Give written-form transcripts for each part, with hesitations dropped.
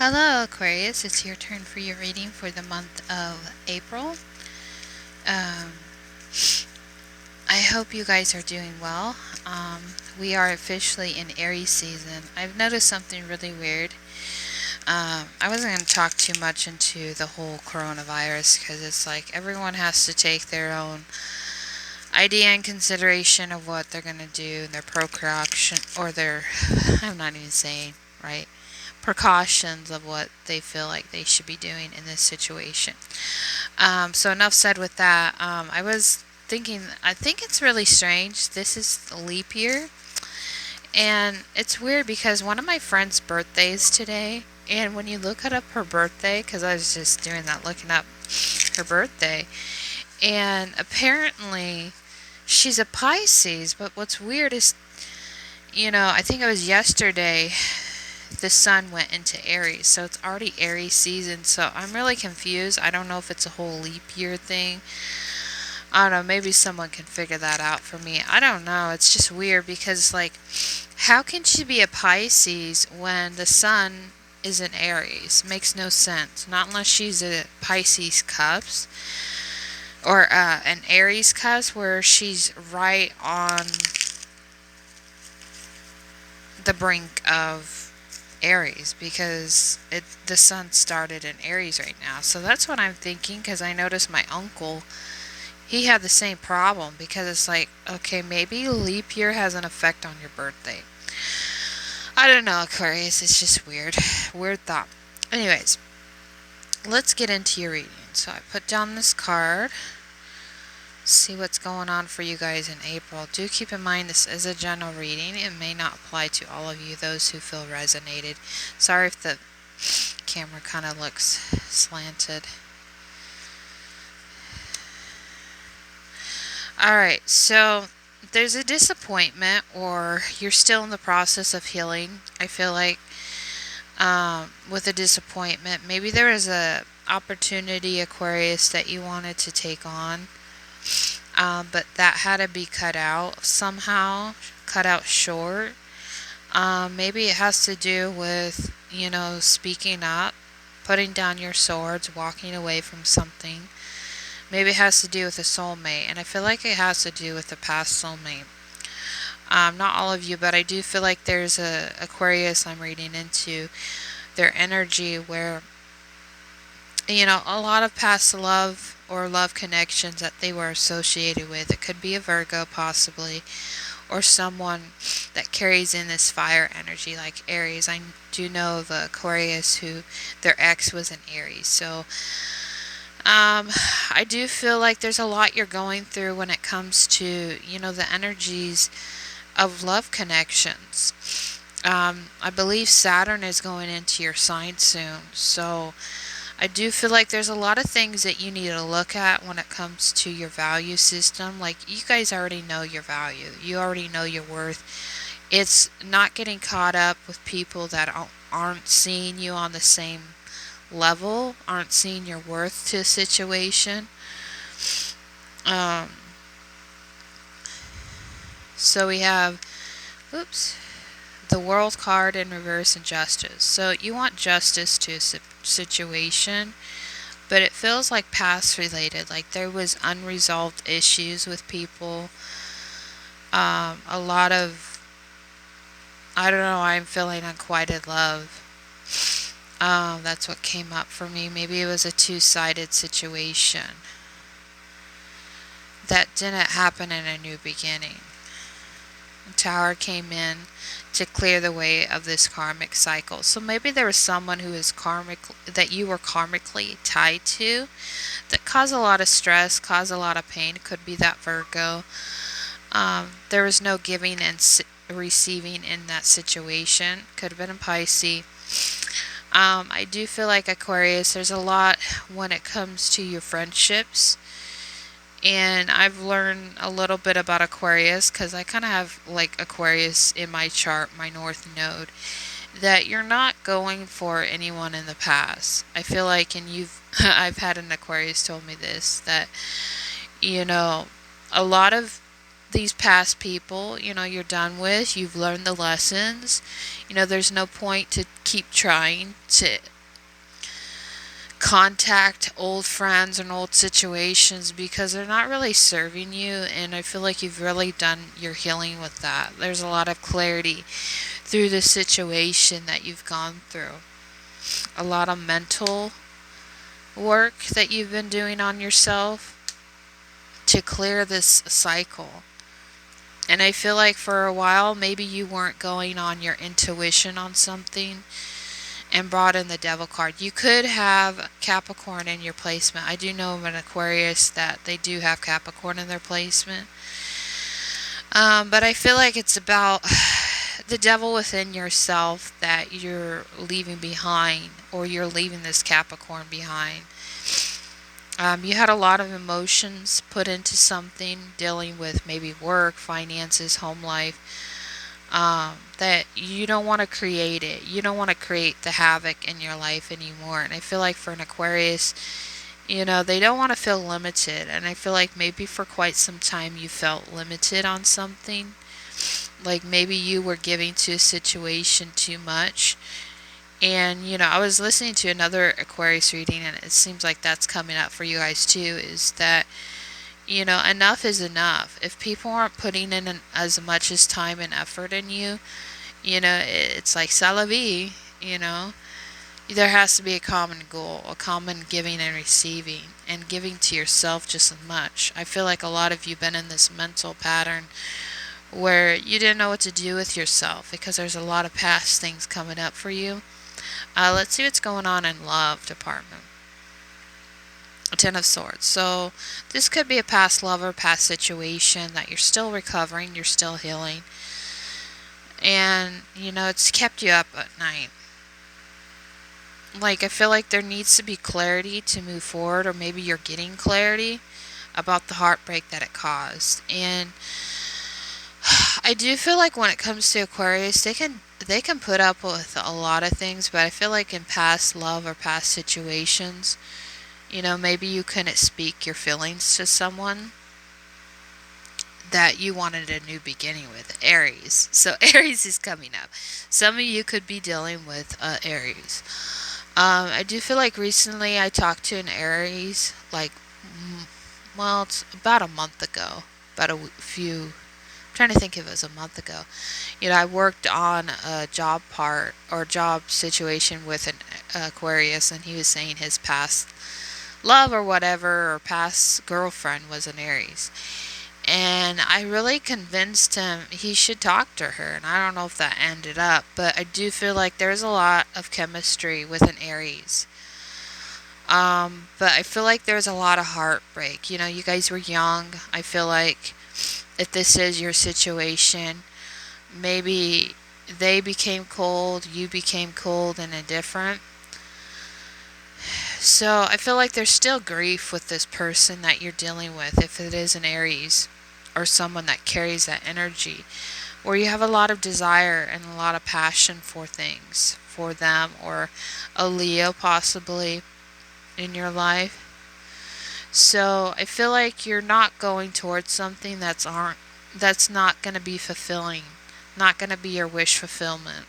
Hello Aquarius, it's your turn for your reading for the month of April. Um, I hope you guys are doing well. We are officially in Aries season. I've noticed something really weird. I wasn't going to talk too much into the whole coronavirus because it's like everyone has to take their own idea and consideration of what they're going to do, their precaution, or their, I'm not even saying, right? Precautions of what they feel like they should be doing in this situation. So enough said with that. I was thinking, I think it's really strange. This is a leap year. And it's weird because one of my friend's birthdays today. And when you look up her birthday, because I was just doing that, looking up her birthday. And apparently she's a Pisces. But what's weird is, I think it was yesterday the sun went into Aries, so it's already Aries season, so I'm really confused. I don't know if it's a whole leap year thing. I don't know, maybe someone can figure that out for me. I don't know, it's just weird because, like, how can she be a Pisces when the sun is in Aries? Makes no sense. Not unless she's a Pisces cusp, or an Aries cusp where she's right on the brink of Aries, because the sun started in Aries right now. So that's what I'm thinking, because I noticed my uncle, he had the same problem, because it's like, okay, maybe leap year has an effect on your birthday. I don't know, Aquarius, it's just weird. Weird thought. Anyways, let's get into your reading. So I put down this card. See what's going on for you guys in April. Do keep in mind this is a general reading. It may not apply to all of you, those who feel resonated. Sorry if the camera kind of looks slanted. Alright, so there's a disappointment, or you're still in the process of healing. I feel like with a disappointment, maybe there was a opportunity, Aquarius, that you wanted to take on. But that had to be cut out somehow, cut out short. Maybe it has to do with, speaking up, putting down your swords, walking away from something. Maybe it has to do with a soulmate, and I feel like it has to do with a past soulmate. Not all of you, but I do feel like there's a Aquarius I'm reading into their energy where, a lot of past love or love connections that they were associated with. It could be a Virgo possibly, or someone that carries in this fire energy like Aries. I do know of a Aquarius who their ex was an Aries. So I do feel like there's a lot you're going through when it comes to, the energies of love connections. I believe Saturn is going into your sign soon, so I do feel like there's a lot of things that you need to look at when it comes to your value system. Like, you guys already know your value. You already know your worth. It's not getting caught up with people that aren't seeing you on the same level, aren't seeing your worth to a situation. So we have, the World card in reverse and justice. So you want justice to a situation, but it feels like past related, like there was unresolved issues with people. A lot of, I don't know, I'm feeling unquieted love. That's what came up for me. Maybe it was a two-sided situation that didn't happen in a new beginning. The Tower came in to clear the way of this karmic cycle. So maybe there was someone who is that you were karmically tied to, that caused a lot of stress, caused a lot of pain. It could be that Virgo. There was no giving and receiving in that situation. Could have been a Pisces. I do feel like, Aquarius, there's a lot when it comes to your friendships. And I've learned a little bit about Aquarius, because I kind of have like Aquarius in my chart, my north node, that you're not going for anyone in the past. I feel like, and I've had an Aquarius told me this, that, a lot of these past people, you're done with, you've learned the lessons, there's no point to keep trying to contact old friends and old situations because they're not really serving you, and I feel like you've really done your healing with that. There's a lot of clarity through the situation that you've gone through. A lot of mental work that you've been doing on yourself to clear this cycle. And I feel like for a while, maybe you weren't going on your intuition on something and brought in the devil card. You could have Capricorn in your placement. I do know of an Aquarius that they do have Capricorn in their placement. But I feel like it's about the devil within yourself that you're leaving behind, or you're leaving this Capricorn behind. You had a lot of emotions put into something, dealing with maybe work, finances, home life, that you don't want to create it. You don't want to create the havoc in your life anymore. And I feel like for an Aquarius, they don't want to feel limited. And I feel like maybe for quite some time you felt limited on something. Like maybe you were giving to a situation too much. And, I was listening to another Aquarius reading, and it seems like that's coming up for you guys too, is that, enough is enough. If people aren't putting in as much as time and effort in you, it's like c'est la vie, there has to be a common goal, a common giving and receiving, and giving to yourself just as much. I feel like a lot of you been in this mental pattern where you didn't know what to do with yourself because there's a lot of past things coming up for you. Let's see what's going on in love department. Ten of Swords. So this could be a past lover, past situation that you're still recovering, you're still healing. And, it's kept you up at night. Like, I feel like there needs to be clarity to move forward, or maybe you're getting clarity about the heartbreak that it caused. And I do feel like when it comes to Aquarius, they can put up with a lot of things, but I feel like in past love or past situations, maybe you couldn't speak your feelings to someone that you wanted a new beginning with. Aries. So Aries is coming up. Some of you could be dealing with Aries. I do feel like recently I talked to an Aries, it's about a month ago, I'm trying to think if it was a month ago. I worked on a job situation with an Aquarius, and he was saying his past love or whatever, or past girlfriend was an Aries. And I really convinced him he should talk to her, and I don't know if that ended up, but I do feel like there's a lot of chemistry with an Aries. But I feel like there's a lot of heartbreak. You guys were young. I feel like if this is your situation, maybe they became cold, you became cold and indifferent. So I feel like there's still grief with this person that you're dealing with, if it is an Aries or someone that carries that energy, where you have a lot of desire and a lot of passion for things, for them, or a Leo possibly in your life. So I feel like you're not going towards something that's not going to be fulfilling, not going to be your wish fulfillment.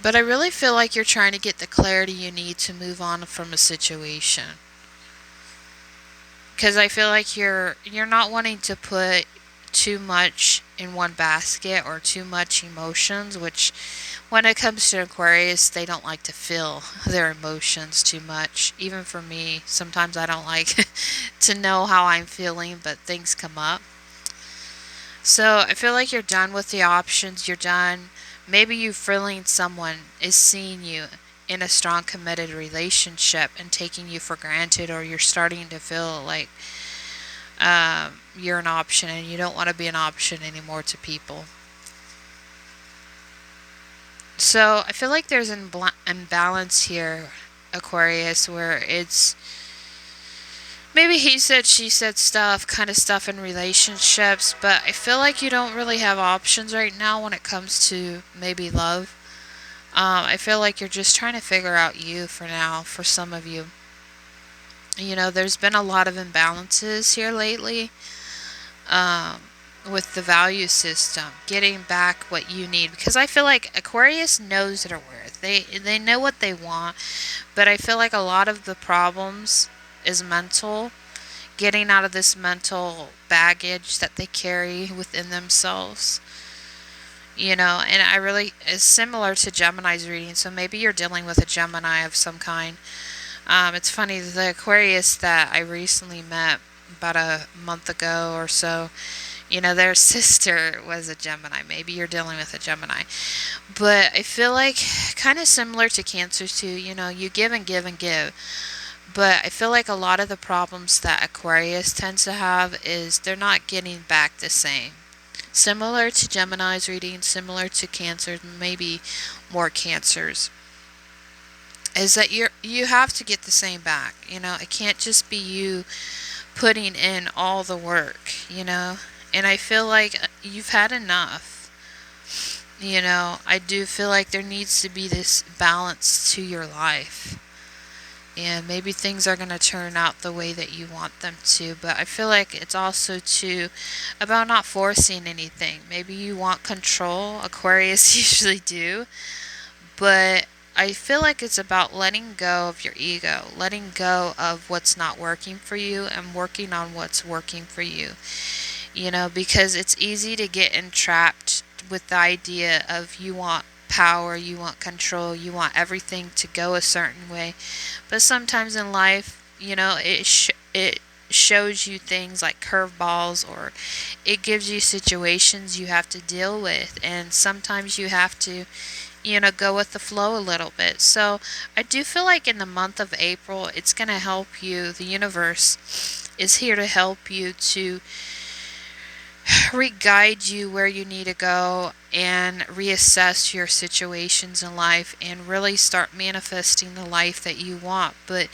But I really feel like you're trying to get the clarity you need to move on from a situation. Because I feel like you're not wanting to put too much in one basket, or too much emotions, which when it comes to Aquarius, they don't like to feel their emotions too much. Even for me, sometimes I don't like to know how I'm feeling, but things come up. So I feel like you're done with the options. You're done. Maybe you feeling someone is seeing you in a strong, committed relationship and taking you for granted, or you're starting to feel like you're an option and you don't want to be an option anymore to people. So I feel like there's an imbalance here, Aquarius, where it's maybe he said, she said stuff, kind of stuff in relationships, but I feel like you don't really have options right now when it comes to maybe love. I feel like you're just trying to figure out you for now, for some of you. There's been a lot of imbalances here lately with the value system, getting back what you need. Because I feel like Aquarius knows their worth. They know what they want, but I feel like a lot of the problems is mental, getting out of this mental baggage that they carry within themselves. And I really, it's similar to Gemini's reading, so maybe you're dealing with a Gemini of some kind. It's funny, the Aquarius that I recently met about a month ago or so, their sister was a Gemini. Maybe you're dealing with a Gemini. But I feel like kind of similar to Cancer too, you give and give and give. But I feel like a lot of the problems that Aquarius tends to have is they're not getting back the same. Similar to Gemini's reading, similar to Cancer, maybe more Cancers, is that you have to get the same back. It can't just be you putting in all the work. And I feel like you've had enough. I do feel like there needs to be this balance to your life. And maybe things are going to turn out the way that you want them to. But I feel like it's also too about not forcing anything. Maybe you want control. Aquarius usually do. But I feel like it's about letting go of your ego. Letting go of what's not working for you and working on what's working for you. Because it's easy to get entrapped with the idea of you want power, you want control, you want everything to go a certain way. But sometimes in life, it shows you things like curveballs, or it gives you situations you have to deal with, and sometimes you have to go with the flow a little bit. So I do feel like in the month of April, it's going to help you. The universe is here to help you, to re-guide you where you need to go and reassess your situations in life and really start manifesting the life that you want. But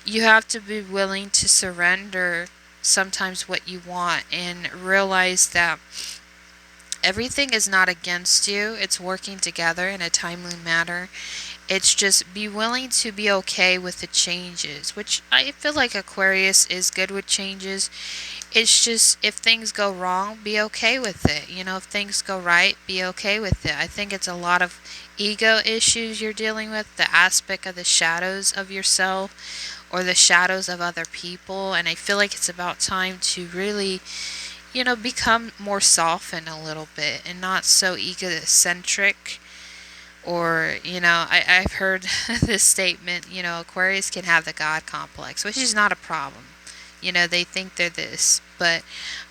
you have to be willing to surrender sometimes what you want and realize that everything is not against you. It's working together in a timely manner. It's just be willing to be okay with the changes, which I feel like Aquarius is good with changes. It's just, if things go wrong, be okay with it. If things go right, be okay with it. I think it's a lot of ego issues you're dealing with, the aspect of the shadows of yourself or the shadows of other people. And I feel like it's about time to really, become more softened a little bit and not so egocentric. Or, I've heard this statement, Aquarius can have the God complex, which is not a problem. They think they're this. But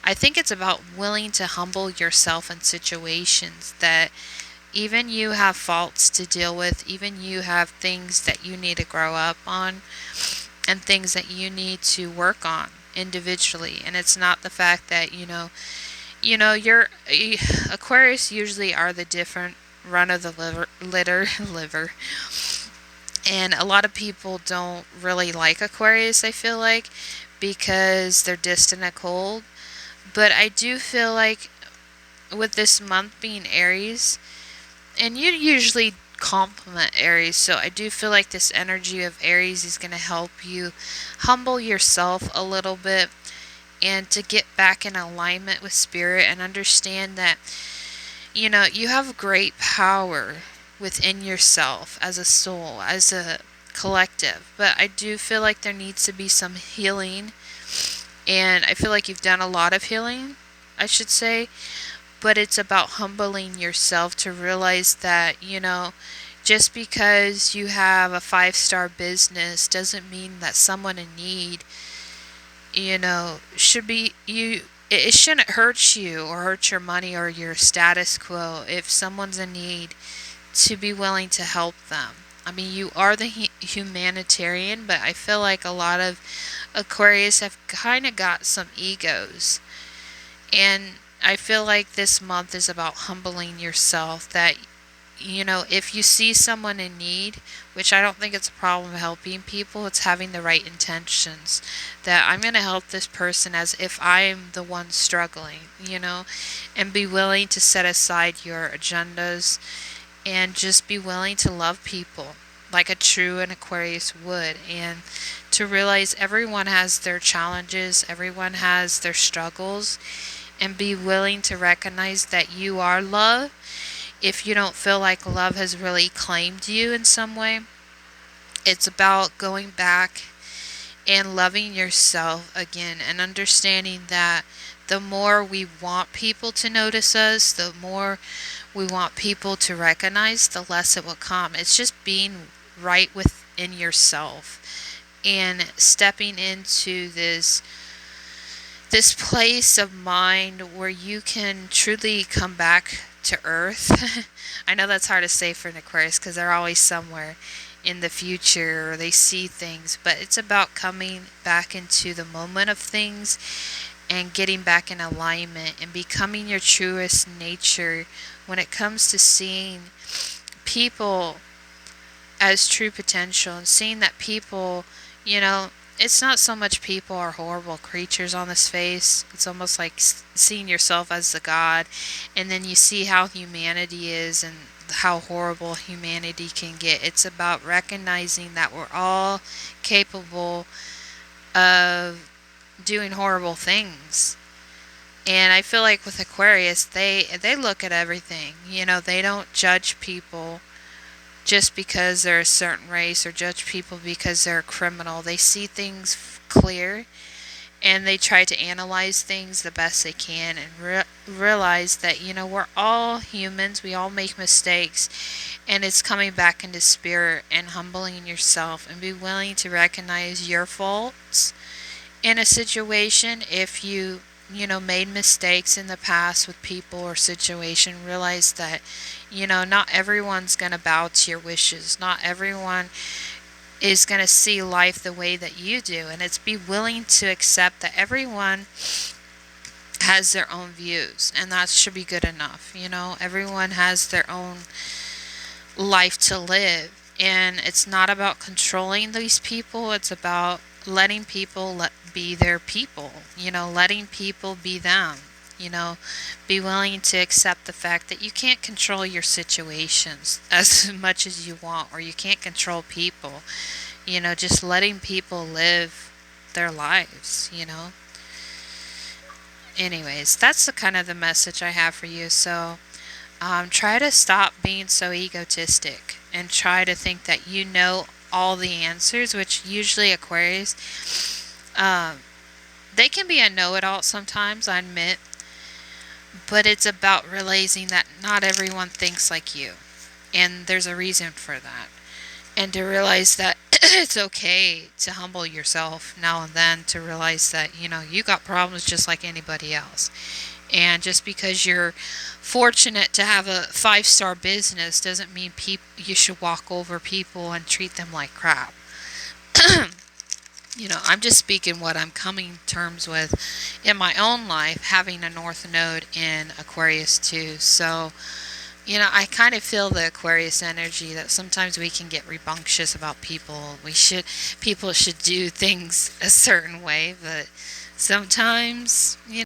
I think it's about willing to humble yourself in situations that even you have faults to deal with, even you have things that you need to grow up on, and things that you need to work on individually. And it's not the fact that, you're Aquarius usually are the different run of the liver. And a lot of people don't really like Aquarius, I feel like, because they're distant and cold. But I do feel like with this month being Aries, and you usually complement Aries, so I do feel like this energy of Aries is going to help you humble yourself a little bit and to get back in alignment with spirit and understand that you have great power within yourself as a soul, as a collective. But I do feel like there needs to be some healing, and I feel like you've done a lot of healing, I should say. But it's about humbling yourself to realize that, just because you have a 5-star business doesn't mean that someone in need, should be it shouldn't hurt you or hurt your money or your status quo if someone's in need, to be willing to help them. I mean, you are the humanitarian, but I feel like a lot of Aquarius have kind of got some egos. And I feel like this month is about humbling yourself, that if you see someone in need, which I don't think it's a problem helping people, it's having the right intentions, that I'm going to help this person as if I'm the one struggling, and be willing to set aside your agendas and just be willing to love people like a true and Aquarius would, and to realize everyone has their challenges, everyone has their struggles, and be willing to recognize that you are love. if you don't feel like love has really claimed you in some way. It's about going back and loving yourself again and understanding that the more we want people to notice us, the more we want people to recognize, the less it will come. It's just being right within yourself and stepping into this place of mind where you can truly come back to earth. I know that's hard to say for an Aquarius because they're always somewhere in the future or they see things, but it's about coming back into the moment of things and getting back in alignment and becoming your truest nature when it comes to seeing people as true potential and seeing that people, it's not so much people are horrible creatures on this face. It's almost like seeing yourself as the God, and then you see how humanity is and how horrible humanity can get. It's about recognizing that we're all capable of doing horrible things. And I feel like with Aquarius, they look at everything. They don't judge people just because they're a certain race or judge people because they're a criminal. They see things clear and they try to analyze things the best they can and realize that, we're all humans. We all make mistakes, and it's coming back into spirit and humbling yourself and be willing to recognize your faults in a situation. If you made mistakes in the past with people or situation, realize that not everyone's going to bow to your wishes. Not everyone is going to see life the way that you do, and it's be willing to accept that everyone has their own views, and that should be good enough. Everyone has their own life to live, and it's not about controlling these people. It's about letting people be their people, letting people be them, be willing to accept the fact that you can't control your situations as much as you want, or you can't control people, just letting people live their lives. Anyways, that's the kind of the message I have for you. So try to stop being so egotistic and try to think that you know all the answers, which usually Aquarius, they can be a know-it-all sometimes, I admit, but it's about realizing that not everyone thinks like you, and there's a reason for that, and to realize that it's okay to humble yourself now and then, to realize that you got problems just like anybody else. And just because you're fortunate to have a 5-star business doesn't mean you should walk over people and treat them like crap. I'm just speaking what I'm coming to terms with in my own life, having a North Node in Aquarius too. So, I kind of feel the Aquarius energy that sometimes we can get rambunctious about people. People should do things a certain way, but sometimes,